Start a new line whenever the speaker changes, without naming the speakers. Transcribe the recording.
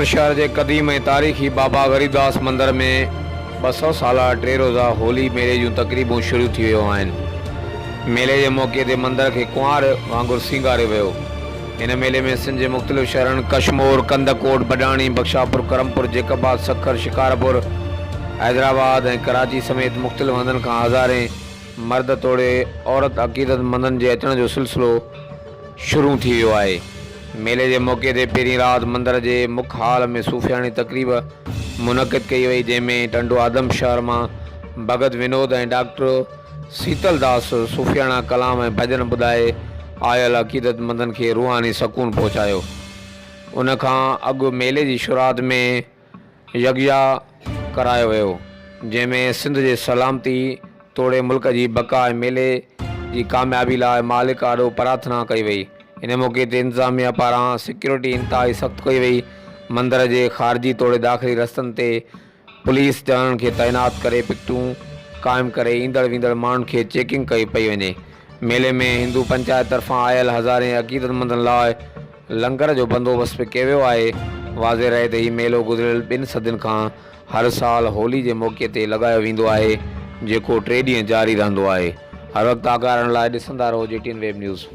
शहर के कदीम ऐं तारीख़ी बाबा गरीबदास मंदिर में 200 साला 3 रोज़ा होली मेले जूं तक़रीबूं शुरू थी वियूं आहिनि। मेले के मौक़े ते मंदिर के कुंवार वांगुरु सींगारियो वियो। इन मेले में सिंध के मुख़्तलिफ़ शहरनि कशमोर, कंदकोट, बडाणी, बख्शापुर, करमपुर, जेकाबाद, सखर, शिकारपुर, हैदराबाद ऐं कराची समेत मुख़्तलिफ़ हंधनि खां हज़ारे मर्द तोड़े औरत अक़ीदतमंदनि जे अचण जो सिलसिलो शुरू थी वियो आहे। मेले के मौक़े ते पहिरीं राति मंदिर के मुख्य हाल में सूफ़ियानी तक़रीब मुनक़िद कई वई, जंहिंमें टंडो आदमशहर मां भगत विनोद ऐं डॉक्टर शीतल दास सूफ़ियाना कलाम ऐं भजन ॿुधाए आयल अक़ीदतमंदनि खे रूहानी सकून पहुचायो। उन खां अॻु मेले की शुरूआत में यज्ञा करायो वियो, जंहिंमें सिंध के सलामती तोड़े मुल्क की बका ऐं मेले की कामयाबी लाइ मालिक आॾो प्रार्थना कई वई। इन मौक़े ते इंतज़ामिया पारां सिक्योरिटी इंतहाई सख़्त कई वई। मंदिर के ख़ारजी तोड़े दाख़िली रस्तनि ते पुलिस जवाननि खे तैनात करे पिकटूं क़ाइमु करे ईंदड़ वेंदड़ माण्हुनि खे चेकिंग कई पई वञे। मेले में हिंदू पंचायत तरफ़ां आयल हज़ारे अक़ीदतमंदनि लाइ लंगर जो बंदोबस्त भी कयो वियो आहे। वाज़े रहे त हीउ मेलो गुज़िरियल 2 सदियुनि खां हर साल होली के मौक़े ते लॻायो वेंदो आहे, जेको 3 ॾींहं जारी रहंदो आहे। हर वक़्त आगाहण लाइ ॾिसंदा रहो JTN वेब न्यूज़।